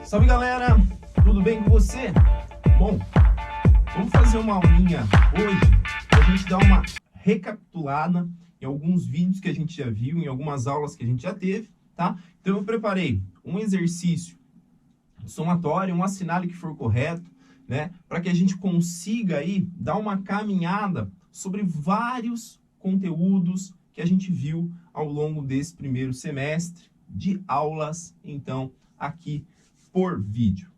Salve galera, tudo bem com você? Bom, vamos fazer uma aulinha hoje para a gente dar uma recapitulada em alguns vídeos que a gente já viu, em algumas aulas que a gente já teve, tá? Então eu preparei um exercício somatório, um assinale que for correto, né? Para que a gente consiga aí dar uma caminhada sobre vários conteúdos que a gente viu ao longo desse primeiro semestre de aulas, então, aqui por vídeo.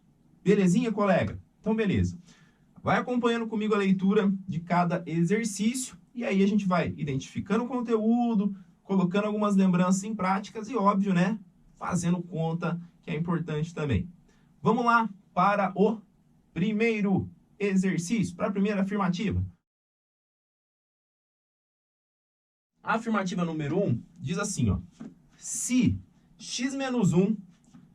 Belezinha, colega? Então, beleza. Vai acompanhando comigo a leitura de cada exercício e aí a gente vai identificando o conteúdo, colocando algumas lembranças em práticas e, óbvio, né, fazendo conta, que é importante também. Vamos lá para o primeiro exercício, para a primeira afirmativa. A afirmativa número 1 diz assim, ó: se x menos 1,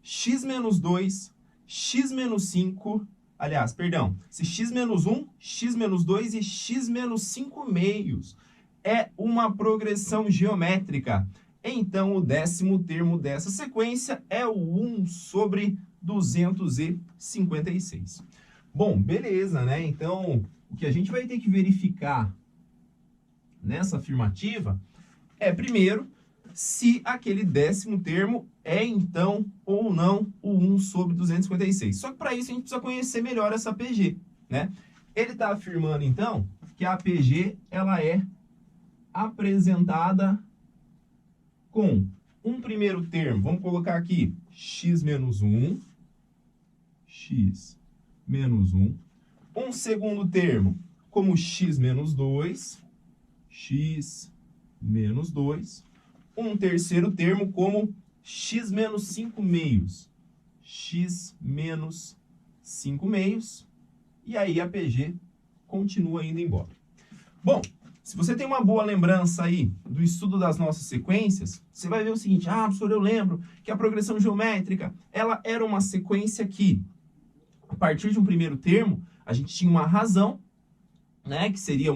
x menos 2, x menos 5, aliás, perdão, se x menos 1, x menos 2 e x menos 5 meios é uma progressão geométrica, então o décimo termo dessa sequência é o 1 sobre 256. Bom, beleza, né? Então, o que a gente vai ter que verificar nessa afirmativa é, primeiro, se aquele décimo termo é, então, ou não, o 1 sobre 256. Só que para isso a gente precisa conhecer melhor essa APG, né? Ele está afirmando, então, que a APG ela é apresentada com um primeiro termo, vamos colocar aqui, x menos 1, x menos 1. Um segundo termo, como x menos 2, x menos 2. Um terceiro termo como x menos 5 meios, x menos 5 meios, e aí a PG continua indo embora. Bom, se você tem uma boa lembrança aí do estudo das nossas sequências, você vai ver o seguinte: ah, professor, eu lembro que a progressão geométrica, ela era uma sequência que, a partir de um primeiro termo, a gente tinha uma razão, né, que seria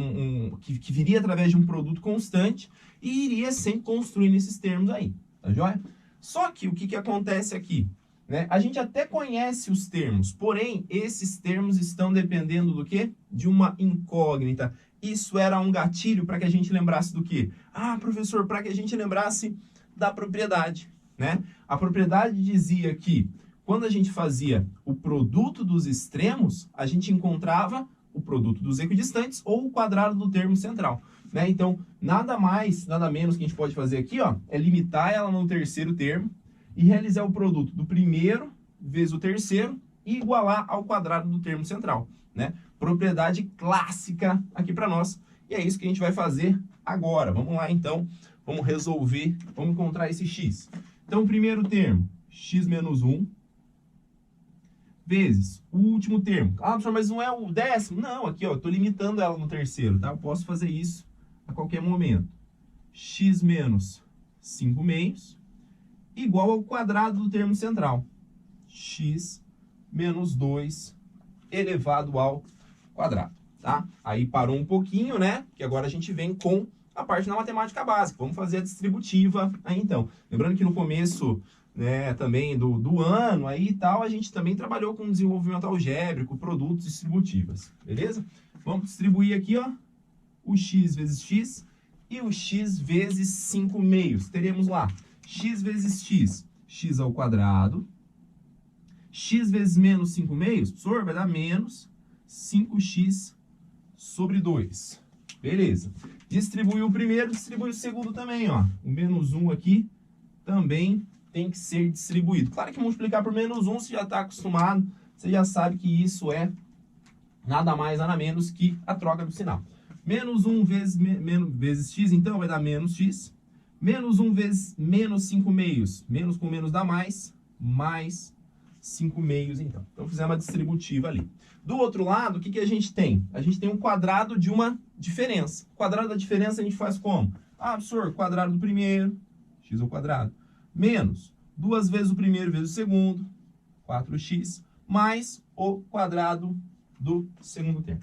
que viria através de um produto constante e iria sempre construindo esses termos aí, tá joia? Só que o que acontece aqui, né? A gente até conhece os termos, porém esses termos estão dependendo do quê? De uma incógnita. Isso era um gatilho para que a gente lembrasse do quê? Ah, professor, para que a gente lembrasse da propriedade, né? A propriedade dizia que quando a gente fazia o produto dos extremos, a gente encontrava o produto dos equidistantes ou o quadrado do termo central, né? Então, nada mais, nada menos que a gente pode fazer aqui, ó, é limitar ela no terceiro termo e realizar o produto do primeiro vezes o terceiro e igualar ao quadrado do termo central, né? Propriedade clássica aqui para nós. E é isso que a gente vai fazer agora. Vamos lá, então. Vamos resolver, vamos encontrar esse x. Então, o primeiro termo, x menos 1, vezes o último termo. Ah, professor, mas não é o décimo? Não, aqui, ó, eu estou limitando ela no terceiro, tá? Eu posso fazer isso a qualquer momento. X menos 5 meios igual ao quadrado do termo central. X menos 2 elevado ao quadrado, tá? Aí parou um pouquinho, né? Que agora a gente vem com a parte da matemática básica. Vamos fazer a distributiva aí, então. Lembrando que no começo, né, também do ano aí e tal, a gente também trabalhou com desenvolvimento algébrico, produtos distributivas, beleza? Vamos distribuir aqui, ó, o x vezes x e o x vezes 5 meios. Teremos lá x vezes x, x ao quadrado, x vezes menos 5 meios, professor, vai dar menos 5x sobre 2. Beleza. Distribuiu o primeiro, distribui o segundo também, ó. O menos 1 aqui também tem que ser distribuído. Claro que multiplicar por menos 1, você já está acostumado, você já sabe que isso é nada mais, nada menos que a troca do sinal. Menos 1 vezes x, então, vai dar menos x. Menos 1 vezes menos 5 meios. Menos com menos dá mais 5 meios, então. Então, fizemos uma distributiva ali. Do outro lado, o que a gente tem? A gente tem um quadrado de uma diferença. O quadrado da diferença a gente faz como? Ah, professor, quadrado do primeiro, x ao quadrado, menos 2 vezes o primeiro vezes o segundo, 4x, mais o quadrado do segundo termo.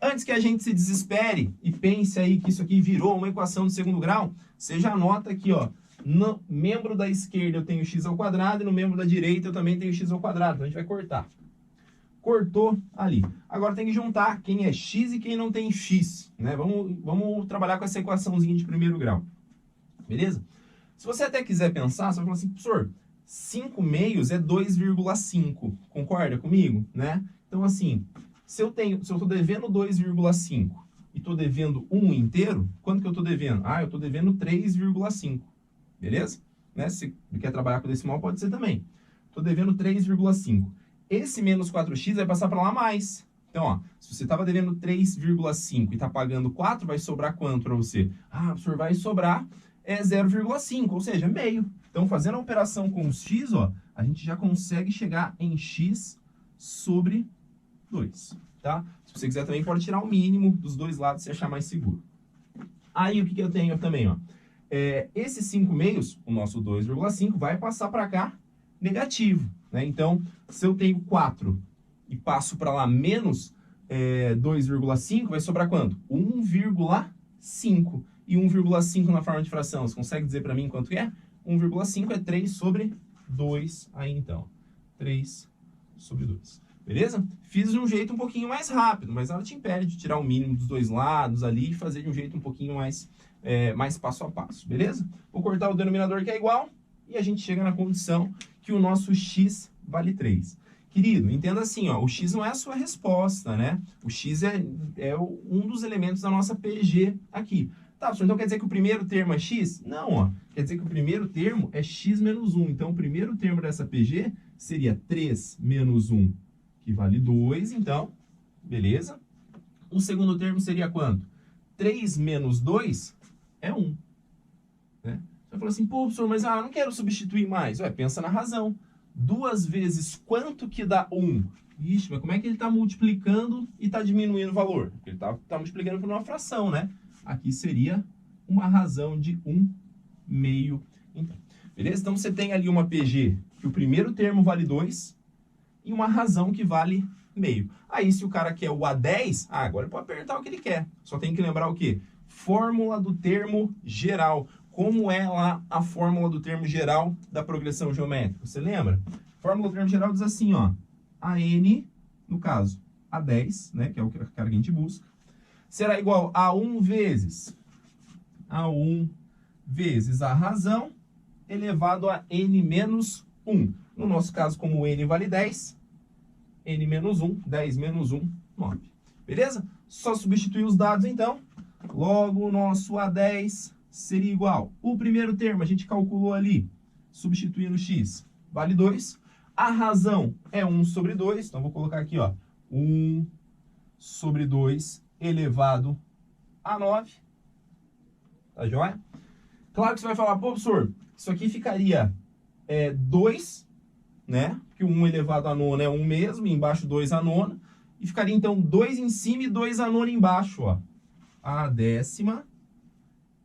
Antes que a gente se desespere e pense aí que isso aqui virou uma equação de segundo grau, você já anota aqui, ó, no membro da esquerda eu tenho x ao quadrado e no membro da direita eu também tenho x ao quadrado. Então a gente vai cortar. Cortou ali. Agora tem que juntar quem é x e quem não tem x, né? Vamos trabalhar com essa equaçãozinha de primeiro grau. Beleza? Se você até quiser pensar, você vai falar assim, professor, 5 meios é 2,5. Concorda comigo, né? Então assim, se eu estou devendo 2,5 e estou devendo 1 inteiro, quanto que eu estou devendo? Ah, eu estou devendo 3,5. Beleza? Né? Se quer trabalhar com decimal, pode ser também. Estou devendo 3,5. Esse menos 4x vai passar para lá mais. Então, ó, se você estava devendo 3,5 e está pagando 4, vai sobrar quanto para você? Ah, professor, vai sobrar 0,5, ou seja, meio. Então, fazendo a operação com os x, ó, a gente já consegue chegar em x sobre 2. Tá? Se você quiser também, pode tirar o mínimo dos dois lados se achar mais seguro. Aí, o que eu tenho também? Ó? Esses 5 meios, o nosso 2,5, vai passar para cá negativo. Né? Então, se eu tenho 4 e passo para lá menos 2,5, vai sobrar quanto? 1,5. E 1,5 na forma de fração, você consegue dizer para mim quanto que é? 1,5 é 3 sobre 2 aí então. 3 sobre 2. Beleza? Fiz de um jeito um pouquinho mais rápido, mas ela te impede de tirar o mínimo dos dois lados ali e fazer de um jeito um pouquinho mais passo a passo. Beleza? Vou cortar o denominador que é igual e a gente chega na condição que o nosso x vale 3. Querido, entenda assim, ó, o x não é a sua resposta, né? O x é um dos elementos da nossa PG aqui. Tá, professor, então quer dizer que o primeiro termo é x? Não, ó. Quer dizer que o primeiro termo é x menos 1. Então, o primeiro termo dessa PG seria 3 menos 1, que vale 2, então, beleza? O segundo termo seria quanto? 3 menos 2 é 1. Né? Você fala assim, pô, professor, mas eu não quero substituir mais. Ué, pensa na razão. 2 vezes quanto que dá 1? Ixi, mas como é que ele está multiplicando e está diminuindo o valor? Porque ele está multiplicando por uma fração, né? Aqui seria uma razão de 1 meio. Então, beleza? Então, você tem ali uma PG que o primeiro termo vale 2 e uma razão que vale meio. Aí, se o cara quer o A10, agora ele pode apertar o que ele quer. Só tem que lembrar o quê? Fórmula do termo geral. Como é lá a fórmula do termo geral da progressão geométrica? Você lembra? A fórmula do termo geral diz assim, ó. AN, no caso, A10, né, que é o cara que a gente busca, será igual a 1 vezes a razão elevado a n menos 1. No nosso caso, como o n vale 10, n menos 1, 10 menos 1, 9. Beleza? Só substituir os dados, então. Logo, o nosso A10 seria igual. O primeiro termo a gente calculou ali, substituindo x, vale 2. A razão é 1 sobre 2, então vou colocar aqui, ó, 1 sobre 2 elevado a 9. Tá joia? Claro que você vai falar, pô, professor, isso aqui ficaria 2, né? Porque o 1 elevado a nona é 1 mesmo, e embaixo 2 a nona. E ficaria, então, 2 em cima e 2 a nona embaixo, ó. A décima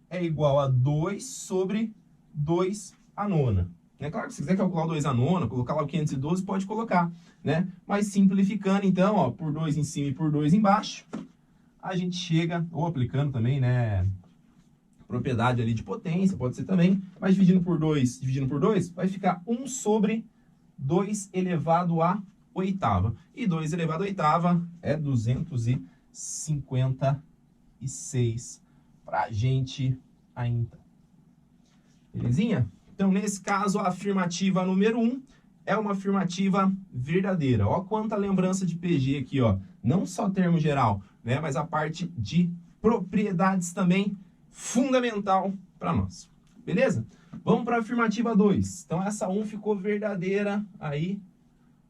é igual a 2 sobre 2 a nona. É claro que se quiser calcular o 2 a nona, colocar lá o 512, pode colocar, né? Mas simplificando, então, ó, por 2 em cima e por 2 embaixo, a gente chega, ou aplicando também, né, propriedade ali de potência, pode ser também, mas dividindo por 2, vai ficar 1 sobre 2 elevado a oitava. E 2 elevado a oitava é 256 pra gente ainda. Belezinha? Então, nesse caso, a afirmativa número 1 é uma afirmativa verdadeira. Ó quanta lembrança de PG aqui, ó. Não só termo geral, né, mas a parte de propriedades também fundamental para nós. Beleza? Vamos para a afirmativa 2. Então, essa 1 ficou verdadeira aí.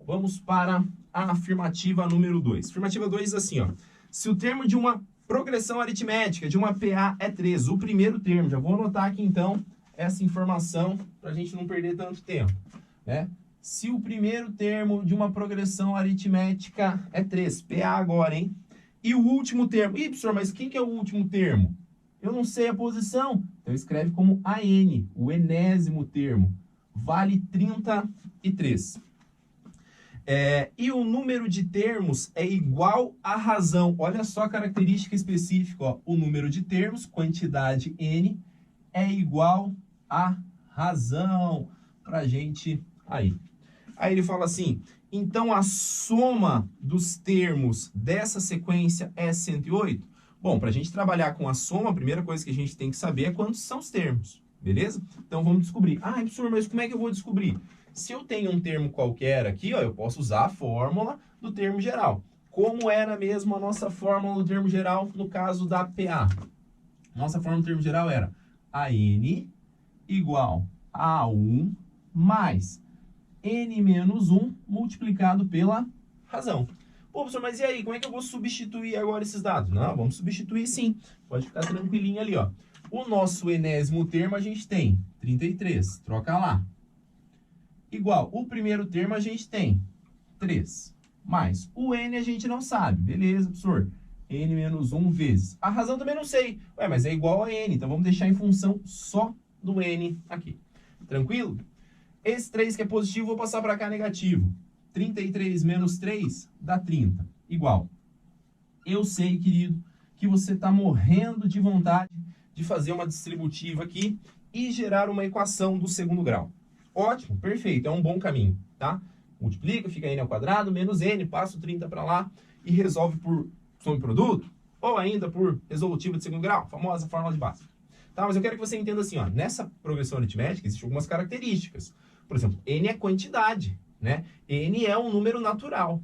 Vamos para a afirmativa número 2. Afirmativa 2 diz assim, ó. Se o termo de uma progressão aritmética de uma PA é 3, o primeiro termo, já vou anotar aqui então essa informação para a gente não perder tanto tempo, né? Se o primeiro termo de uma progressão aritmética é 3, PA agora, hein? E o último termo, ih, professor, mas quem que é o último termo? Eu não sei a posição, então escreve como AN, o enésimo termo, vale 33. E o número de termos é igual à razão. Olha só a característica específica, ó. O número de termos, quantidade n, é igual à razão pra gente aí. Aí ele fala assim, então a soma dos termos dessa sequência é 108? Bom, para a gente trabalhar com a soma, a primeira coisa que a gente tem que saber é quantos são os termos, beleza? Então vamos descobrir. Ah, professor, mas como é que eu vou descobrir? Se eu tenho um termo qualquer aqui, ó, eu posso usar a fórmula do termo geral. Como era mesmo a nossa fórmula do termo geral no caso da PA? Nossa fórmula do termo geral era AN igual a 1 mais N menos 1 multiplicado pela razão. Pô, professor, mas e aí? Como é que eu vou substituir agora esses dados? Não, vamos substituir sim. Pode ficar tranquilinho ali, ó. O nosso enésimo termo a gente tem 33. Troca lá. Igual, o primeiro termo a gente tem 3. Mais o N a gente não sabe. Beleza, professor. N menos 1 vezes. A razão também não sei. Ué, mas é igual a N. Então vamos deixar em função só do N aqui. Tranquilo? Esse 3 que é positivo, vou passar para cá negativo. 33 menos 3 dá 30. Igual. Eu sei, querido, que você está morrendo de vontade de fazer uma distributiva aqui e gerar uma equação do segundo grau. Ótimo, perfeito, é um bom caminho, tá? Multiplica, fica n ao quadrado, menos n, passa o 30 para lá e resolve por soma de produto ou ainda por resolutiva de segundo grau, famosa fórmula de Bhaskara. Tá, mas eu quero que você entenda assim, ó, nessa progressão aritmética existem algumas características. Por exemplo, n é quantidade, né? N é um número natural,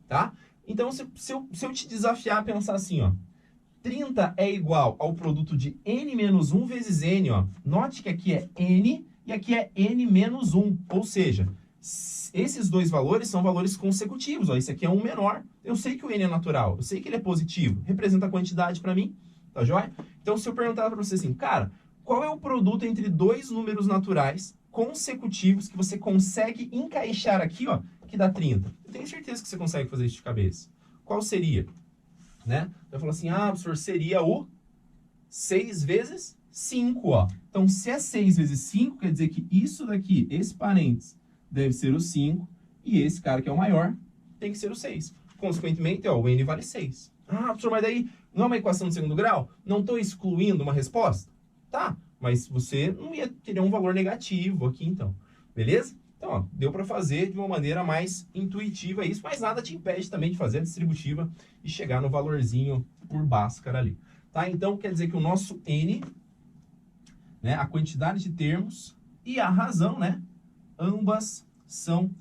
tá? Então, se eu te desafiar a pensar assim, ó, 30 é igual ao produto de n menos 1 vezes n, ó. Note que aqui é n e aqui é n menos 1, ou seja, esses dois valores são valores consecutivos, ó. Esse aqui é um menor. Eu sei que o n é natural, eu sei que ele é positivo, representa a quantidade para mim, tá joia? Então, se eu perguntar para você assim, cara, qual é o produto entre dois números naturais consecutivos que você consegue encaixar aqui, ó, que dá 30? Eu tenho certeza que você consegue fazer isso de cabeça. Qual seria? Né? Eu falo assim, ah, professor, seria o 6 vezes 5, ó. Então, se é 6 vezes 5, quer dizer que isso daqui, esse parênteses, deve ser o 5, e esse cara que é o maior, tem que ser o 6. Consequentemente, ó, o n vale 6. Ah, professor, mas daí não é uma equação de segundo grau? Não estou excluindo uma resposta? Tá, mas você não ia ter um valor negativo aqui, então. Beleza? Então, ó, deu para fazer de uma maneira mais intuitiva isso, mas nada te impede também de fazer a distributiva e chegar no valorzinho por Bhaskara ali. Tá? Então, quer dizer que o nosso n, né, a quantidade de termos e a razão, né, ambas são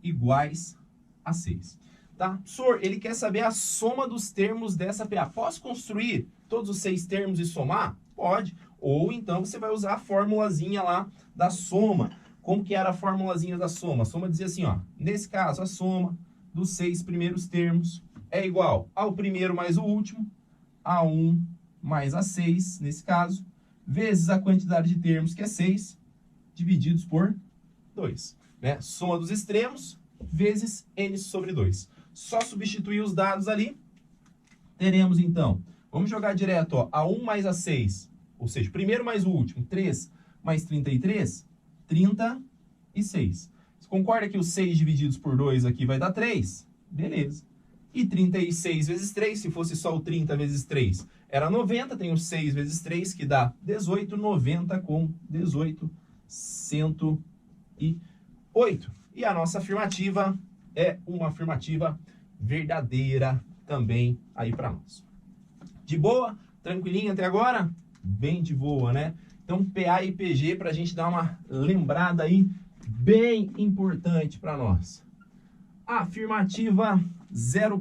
iguais a 6. Tá? Professor, ele quer saber a soma dos termos dessa PA. Posso construir todos os 6 termos e somar? Pode. Ou então você vai usar a formulazinha lá da soma. Como que era a formulazinha da soma? A soma dizia assim, ó. Nesse caso, a soma dos 6 primeiros termos é igual ao primeiro mais o último, a 1 mais a 6, nesse caso, vezes a quantidade de termos, que é 6, divididos por 2. Né? Soma dos extremos, vezes n sobre 2. Só substituir os dados ali, teremos então, vamos jogar direto, ó, a 1 mais a 6, ou seja, primeiro mais o último, 3 mais 33, 36. Você concorda que os 6 divididos por 2 aqui vai dar 3? Beleza. E 36 vezes 3, se fosse só o 30 vezes 3, era 90, tem o 6 vezes 3, que dá 18, 90 com 18, 108. E a nossa afirmativa é uma afirmativa verdadeira também aí para nós. De boa? Tranquilinho até agora? Bem de boa, né? Então, PA e PG para a gente dar uma lembrada aí bem importante para nós. Afirmativa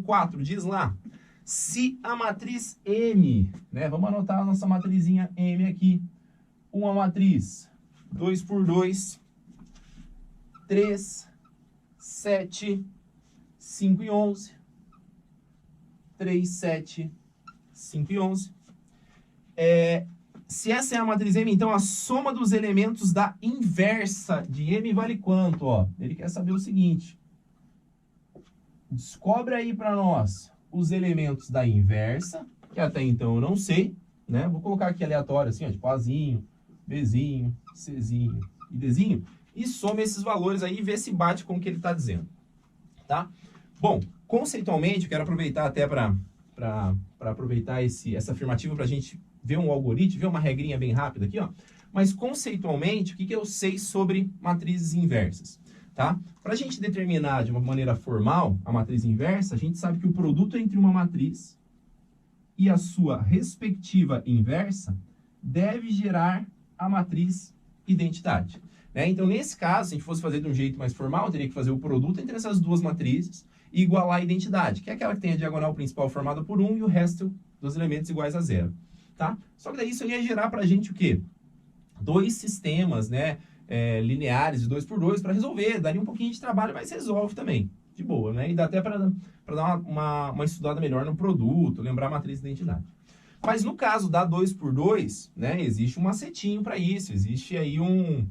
04 diz lá, se a matriz M, né? Vamos anotar a nossa matrizinha M aqui. Uma matriz 2 por 2, 3, 7, 5 e 11. 3, 7, 5 e 11. Se essa é a matriz M, então a soma dos elementos da inversa de M vale quanto? Ó, ele quer saber o seguinte. Descobre aí para nós os elementos da inversa, que até então eu não sei, né? Vou colocar aqui aleatório assim, ó, tipo Azinho, Bzinho, Czinho e Dzinho, e soma esses valores aí e vê se bate com o que ele está dizendo, tá? Bom, conceitualmente, eu quero aproveitar até para aproveitar essa afirmativa para a gente ver um algoritmo, ver uma regrinha bem rápida aqui, ó. Mas conceitualmente, o que eu sei sobre matrizes inversas? Tá? Para a gente determinar de uma maneira formal a matriz inversa, a gente sabe que o produto entre uma matriz e a sua respectiva inversa deve gerar a matriz identidade. Né? Então, nesse caso, se a gente fosse fazer de um jeito mais formal, eu teria que fazer o produto entre essas duas matrizes e igualar a identidade, que é aquela que tem a diagonal principal formada por 1 e o resto dos elementos iguais a 0. Tá? Só que daí isso ia gerar para a gente o quê? Dois sistemas, né, lineares de 2 por 2 para resolver. Daria um pouquinho de trabalho, mas resolve também, de boa, né? E dá até para dar uma estudada melhor no produto, lembrar a matriz de identidade. Mas no caso da 2 por 2, né, existe um macetinho para isso, existe aí um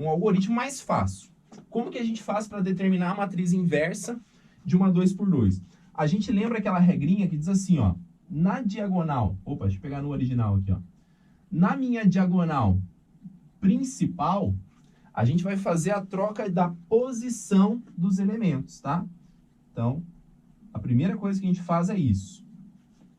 algoritmo mais fácil. Como que a gente faz para determinar a matriz inversa de uma 2 por 2? A gente lembra aquela regrinha que diz assim, ó, na diagonal, opa, deixa eu pegar no original aqui, ó. Na minha diagonal principal, a gente vai fazer a troca da posição dos elementos, tá? Então, a primeira coisa que a gente faz é isso.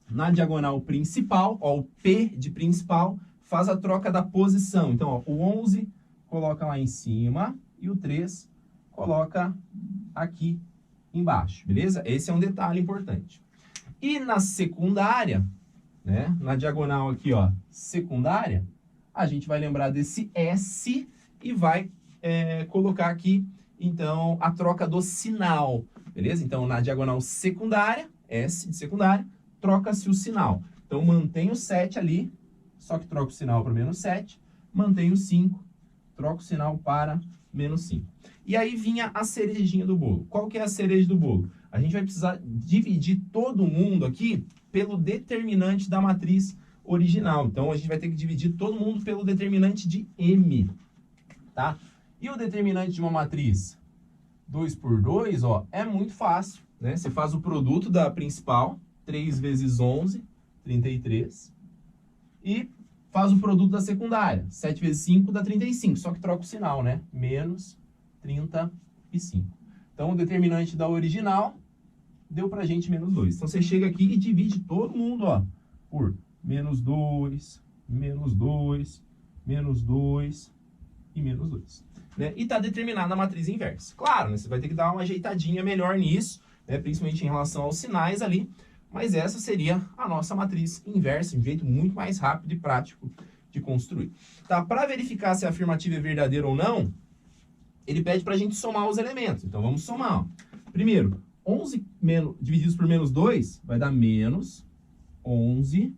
Na diagonal principal, ó, o P de principal, faz a troca da posição. Então, ó, o 11 coloca lá em cima e o 3 coloca aqui embaixo, beleza? Esse é um detalhe importante. E na secundária, né, na diagonal aqui, ó, secundária, a gente vai lembrar desse S e vai colocar aqui, então, a troca do sinal, beleza? Então, na diagonal secundária, S de secundária, troca-se o sinal. Então, mantém o 7 ali, só que troca o sinal para menos 7, mantém o 5, troca o sinal para menos 5. E aí vinha a cerejinha do bolo. Qual que é a cereja do bolo? A gente vai precisar dividir todo mundo aqui pelo determinante da matriz original. Então, a gente vai ter que dividir todo mundo pelo determinante de M, tá? E o determinante de uma matriz 2 por 2, ó, é muito fácil, né? Você faz o produto da principal, 3 vezes 11, 33, e faz o produto da secundária, 7 vezes 5 dá 35, só que troca o sinal, né? Menos 35. Então, o determinante da original deu pra gente menos 2. Então, você chega aqui e divide todo mundo, ó, por menos 2, menos 2, menos 2 e menos 2. Né? E está determinada a matriz inversa. Claro, né, você vai ter que dar uma ajeitadinha melhor nisso, né, principalmente em relação aos sinais ali, mas essa seria a nossa matriz inversa, um jeito muito mais rápido e prático de construir. Tá? Para verificar se a afirmativa é verdadeira ou não, ele pede para a gente somar os elementos. Então, vamos somar. Ó. Primeiro, 11 divididos por menos 2 vai dar menos 11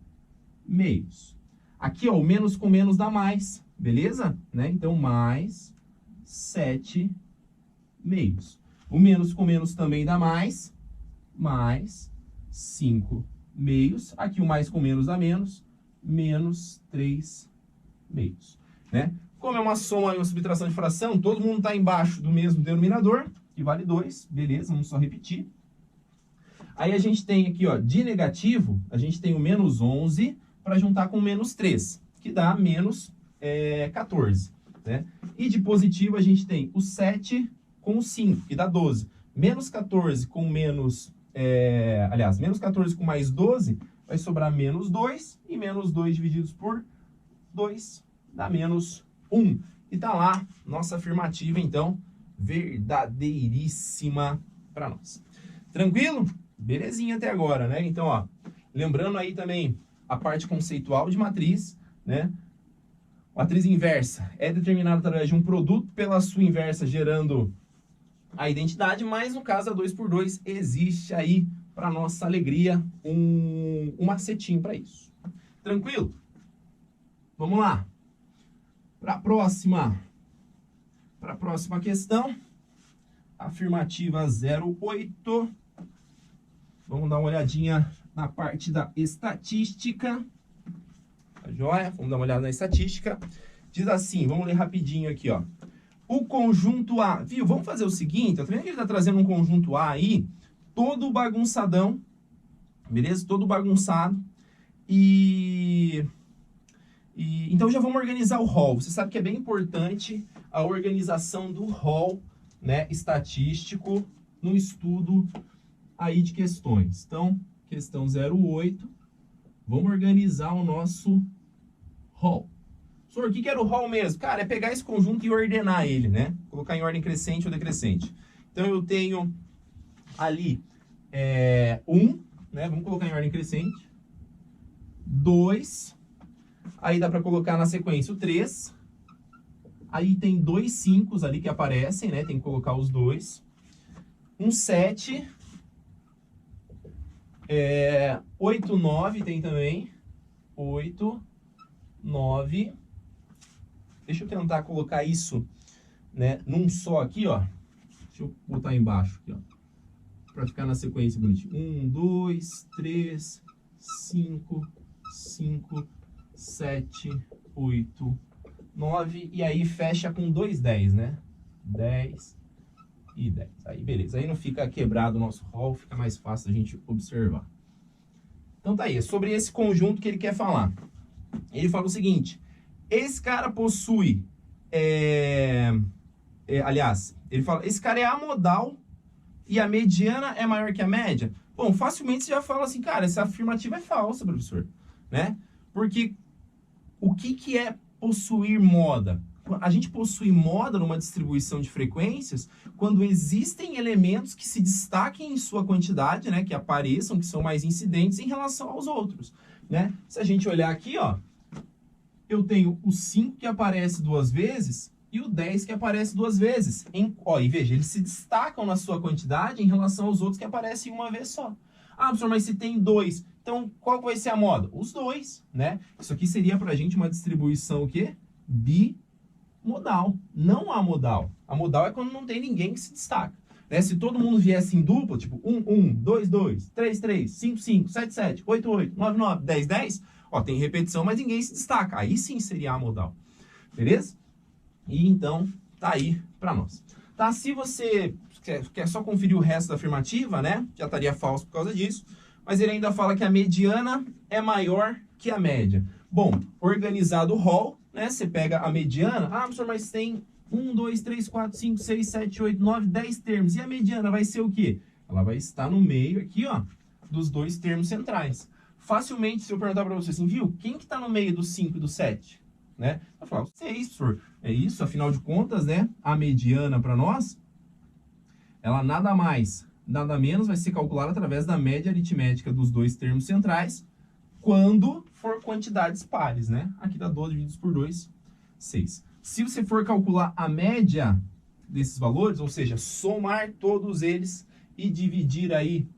meios. Aqui, ó, o menos com menos dá mais, beleza? Né? Então, mais 7 meios. O menos com menos também dá mais 5 meios. Aqui, o mais com menos dá menos 3 meios. Né? Como é uma soma e uma subtração de fração, todo mundo está embaixo do mesmo denominador, que vale 2, beleza? Vamos só repetir. Aí a gente tem aqui, ó, de negativo, a gente tem o menos 11 para juntar com o menos 3, que dá menos 14. Né? E de positivo a gente tem o 7 com o 5, que dá 12. Menos 14 com menos... menos 14 com mais 12 vai sobrar menos 2. E menos 2 divididos por 2 dá menos 1. E tá lá nossa afirmativa, então, verdadeiríssima para nós. Tranquilo? Belezinha até agora, né? Então, ó, lembrando aí também a parte conceitual de matriz, né? Matriz inversa é determinada através de um produto pela sua inversa gerando a identidade, mas no caso da 2 por 2 existe aí, para nossa alegria, um macetinho para isso. Tranquilo? Vamos lá. Para a próxima questão, afirmativa 08. Vamos dar uma olhadinha na parte da estatística. Tá joia? Vamos dar uma olhada na estatística. Diz assim, vamos ler rapidinho aqui, ó. O conjunto A, viu? Vamos fazer o seguinte, tá vendo que ele tá trazendo um conjunto A aí, todo bagunçadão, beleza? Todo bagunçado. Então já vamos organizar o rol. Você sabe que é bem importante a organização do rol, né, estatístico no estudo aí de questões. Então, questão 08, vamos organizar o nosso rol. Professor, o que era o rol mesmo? Cara, é pegar esse conjunto e ordenar ele, né? Colocar em ordem crescente ou decrescente. Então, eu tenho ali 1, né? Vamos colocar em ordem crescente. 2. Aí dá para colocar na sequência o 3. Aí tem 2 5 ali que aparecem, né? Tem que colocar os 2. Um 7. 8, 9 tem também. 8, 9. Deixa eu tentar colocar isso, né, num só aqui, ó. Deixa eu botar embaixo aqui, ó. Pra ficar na sequência bonitinho. 1, 2, 3, 5, 5, 7, 8, 9. E aí fecha com 2 10, né? 10 e 10. Aí, beleza. Aí não fica quebrado o nosso rol, fica mais fácil a gente observar. Então tá aí, é sobre esse conjunto que ele quer falar. Ele fala o seguinte: esse cara possui, aliás, ele fala, esse cara é amodal e a mediana é maior que a média. Bom, facilmente você já fala assim, cara, essa afirmativa é falsa, professor, né? Porque o que é possuir moda? A gente possui moda numa distribuição de frequências quando existem elementos que se destaquem em sua quantidade, né? Que apareçam, que são mais incidentes em relação aos outros, né? Se a gente olhar aqui, ó, eu tenho o 5 que aparece 2 vezes e o 10 que aparece 2 vezes. E veja, eles se destacam na sua quantidade em relação aos outros que aparecem uma vez só. Ah, professor, mas se tem 2, então qual vai ser a moda? Os 2, né? Isso aqui seria pra gente uma distribuição o quê? Bimodal, não amodal. A modal é quando não tem ninguém que se destaca, né? Se todo mundo viesse em dupla, tipo 1, 1, 2, 2, 3, 3, 5, 5, 7, 7, 8, 8, 9, 9, 10, 10... Ó, tem repetição, mas ninguém se destaca. Aí sim seria amodal. Beleza? E então, tá aí pra nós. Tá? Se você quer só conferir o resto da afirmativa, né? Já estaria falso por causa disso. Mas ele ainda fala que a mediana é maior que a média. Bom, organizado o rol, né? Você pega a mediana. Ah, professor, mas tem 1, 2, 3, 4, 5, 6, 7, 8, 9, 10 termos. E a mediana vai ser o quê? Ela vai estar no meio aqui, ó, dos 2 termos centrais. Facilmente, se eu perguntar para você assim, viu, quem que tá no meio do 5 e do 7? Né? Eu falo, 6, professor. É isso, afinal de contas, né? A mediana para nós, ela nada mais, nada menos vai ser calculada através da média aritmética dos 2 termos centrais, quando for quantidades pares, né? Aqui dá 12 divididos por 2, 6. Se você for calcular a média desses valores, ou seja, somar todos eles e dividir aí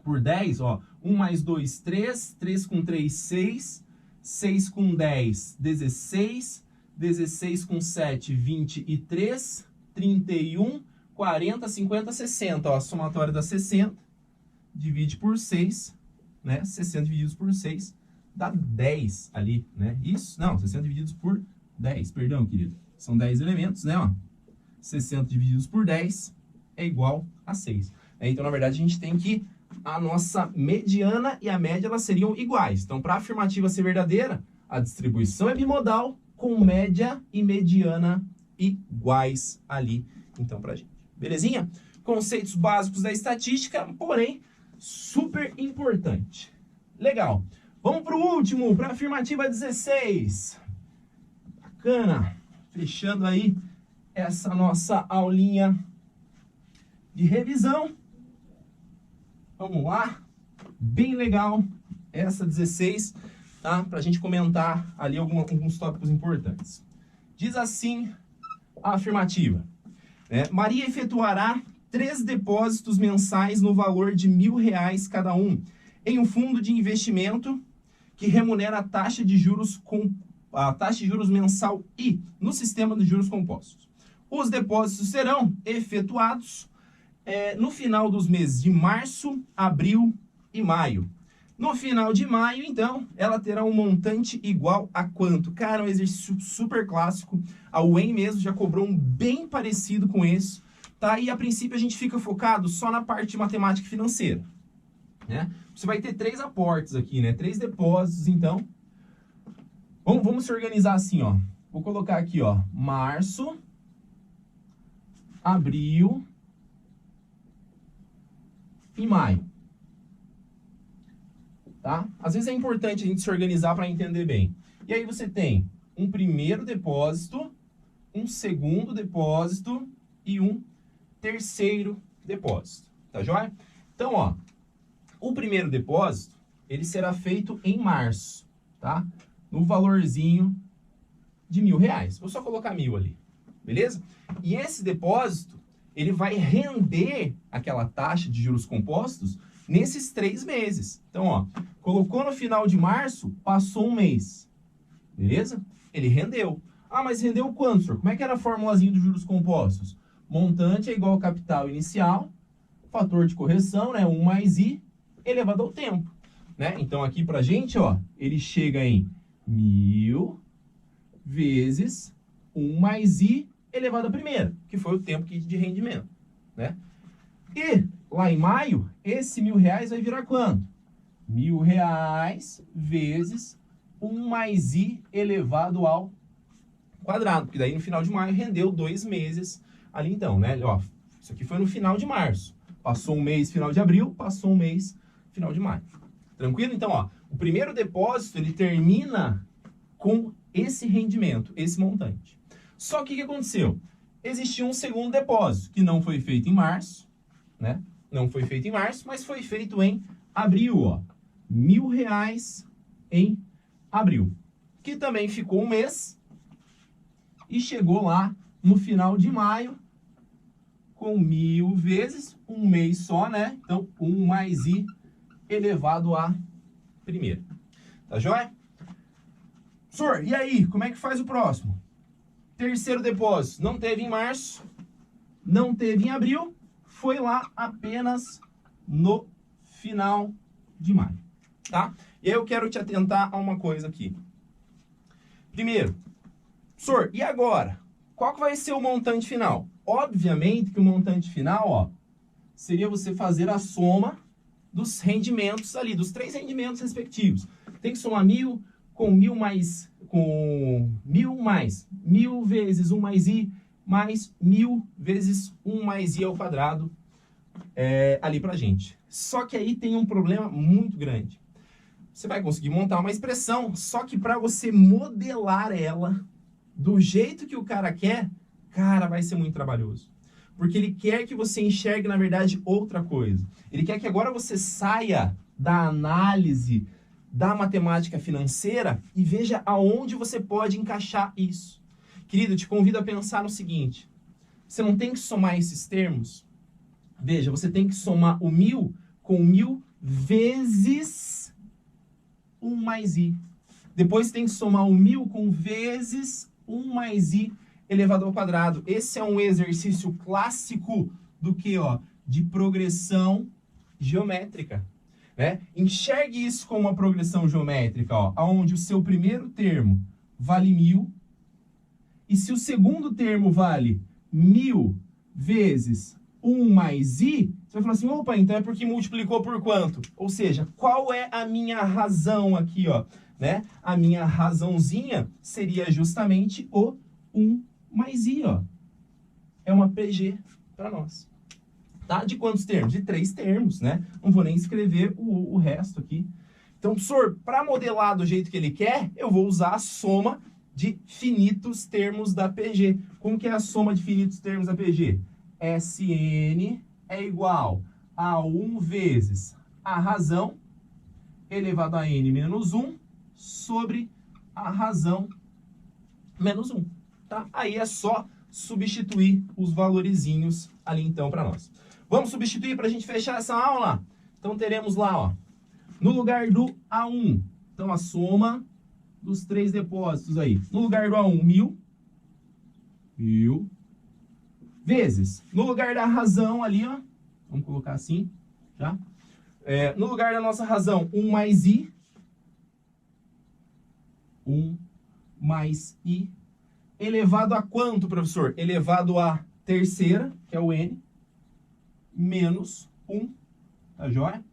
por 10, ó, 1 mais 2, 3, 3 com 3, 6, 6 com 10, 16, 16 com 7, 23, 31, 40, 50, 60. Ó, a somatória dá 60, divide por 6, né? 60 divididos por 6 dá 10 ali, né? Isso, não, 60 divididos por 10, perdão, querido. São 10 elementos, né? Ó, 60 divididos por 10 é igual a 6. Então, na verdade, a gente tem que a nossa mediana e a média elas seriam iguais. Então, para a afirmativa ser verdadeira, a distribuição é bimodal com média e mediana iguais ali, então, para a gente. Belezinha? Conceitos básicos da estatística, porém, super importante. Legal. Vamos para o último, para a afirmativa 16. Bacana. Fechando aí essa nossa aulinha de revisão. Vamos lá, bem legal essa 16, tá? Pra gente comentar ali alguns tópicos importantes. Diz assim a afirmativa, né? Maria efetuará 3 depósitos mensais no valor de R$1.000 cada um, em um fundo de investimento que remunera a taxa de juros mensal I, no sistema de juros compostos. Os depósitos serão efetuados no final dos meses de março, abril e maio. No final de maio, então, ela terá um montante igual a quanto? Cara, um exercício super clássico. A UEM mesmo já cobrou um bem parecido com esse, tá? E a princípio a gente fica focado só na parte de matemática financeira, né? Você vai ter 3 aportes aqui, né? 3 depósitos, então. Vamos se organizar assim, ó. Vou colocar aqui, ó, março, abril e maio, tá? Às vezes é importante a gente se organizar para entender bem. E aí você tem um primeiro depósito, um segundo depósito e um terceiro depósito, tá joia? Então, ó, o primeiro depósito, ele será feito em março, tá? No valorzinho de R$1.000. Vou só colocar 1.000 ali, beleza? E esse depósito, ele vai render aquela taxa de juros compostos nesses 3 meses. Então, ó, colocou no final de março, passou um mês, beleza? Ele rendeu. Ah, mas rendeu quanto, senhor? Como é que era a formulazinha dos juros compostos? Montante é igual ao capital inicial, fator de correção, né? 1 mais I, elevado ao tempo, né? Então, aqui pra gente, ó, ele chega em 1.000 vezes 1 mais I elevado à primeira, que foi o tempo de rendimento, né? E lá em maio, esse R$1.000 vai virar quanto? R$1.000 vezes 1 mais I elevado ao quadrado, porque daí no final de maio rendeu 2 meses ali então, né? Ó, isso aqui foi no final de março. Passou um mês final de abril, passou um mês final de maio. Tranquilo? Então, ó, o primeiro depósito, ele termina com esse rendimento, esse montante. Só que o que aconteceu? Existia um segundo depósito, que não foi feito em março, né? Não foi feito em março, mas foi feito em abril, ó. R$1.000 em abril. Que também ficou um mês e chegou lá no final de maio com 1.000 vezes, um mês só, né? Então, 1 mais I elevado a primeira. Tá joia? Senhor, e aí? Como é que faz o próximo? Terceiro depósito. Não teve em março, não teve em abril, foi lá apenas no final de maio, tá? E aí eu quero te atentar a uma coisa aqui. Primeiro, senhor, e agora? Qual que vai ser o montante final? Obviamente que o montante final, ó, seria você fazer a soma dos rendimentos ali, dos 3 rendimentos respectivos. Tem que somar 1.000 com 1.000 mais, com 1.000 mais 1.000 vezes 1 mais I, mais 1.000 vezes 1 mais I ao quadrado ali pra gente. Só que aí tem um problema muito grande. Você vai conseguir montar uma expressão, só que para você modelar ela do jeito que o cara quer, cara, vai ser muito trabalhoso. Porque ele quer que você enxergue, na verdade, outra coisa. Ele quer que agora você saia da análise da matemática financeira e veja aonde você pode encaixar isso. Querido, eu te convido a pensar no seguinte. Você não tem que somar esses termos. Veja, você tem que somar o 1.000 com 1.000 vezes 1 mais I. Depois tem que somar o 1.000 com vezes 1 mais I elevado ao quadrado. Esse é um exercício clássico do que, ó? De progressão geométrica, né? Enxergue isso como uma progressão geométrica, ó, onde o seu primeiro termo vale 1.000 e se o segundo termo vale 1.000 vezes 1 mais I, você vai falar assim, opa, então é porque multiplicou por quanto? Ou seja, qual é a minha razão aqui, ó, né? A minha razãozinha seria justamente o 1 mais I, ó. É uma PG para nós. Tá? De quantos termos? De 3 termos, né? Não vou nem escrever o resto aqui. Então, professor, para modelar do jeito que ele quer, eu vou usar a soma de finitos termos da PG. Como que é a soma de finitos termos da PG? Sn é igual a 1 vezes a razão elevado a n menos 1 sobre a razão menos 1. Tá? Aí é só substituir os valorizinhos ali então para nós. Vamos substituir para a gente fechar essa aula? Então teremos lá, ó, no lugar do A1, então a soma dos 3 depósitos aí. No lugar do A1, 1.000 vezes, no lugar da razão ali, ó, vamos colocar assim, tá? No lugar da nossa razão, 1 mais I, 1 mais I, elevado a quanto, professor? Elevado a terceira, que é o N, menos 1, tá joia?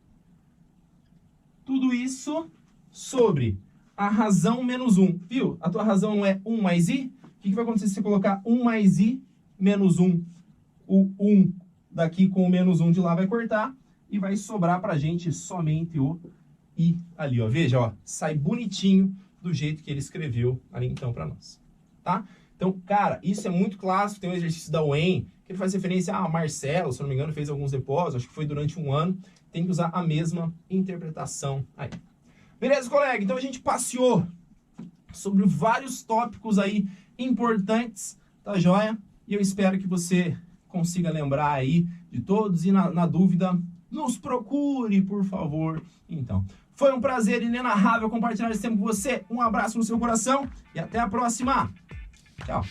Tudo isso sobre a razão menos 1, viu? A tua razão não é 1 mais I? O que vai acontecer se você colocar 1 mais I menos 1? O 1 daqui com o menos 1 de lá vai cortar e vai sobrar pra gente somente o I ali, ó. Veja, ó, sai bonitinho do jeito que ele escreveu ali então para nós, tá? Então, cara, isso é muito clássico, tem um exercício da UEM, que ele faz referência a Marcelo, se não me engano, fez alguns depósitos, acho que foi durante um ano, tem que usar a mesma interpretação aí. Beleza, colega? Então a gente passeou sobre vários tópicos aí importantes, tá joia? E eu espero que você consiga lembrar aí de todos e na dúvida, nos procure, por favor. Então, foi um prazer inenarrável compartilhar esse tempo com você. Um abraço no seu coração e até a próxima. Tchau.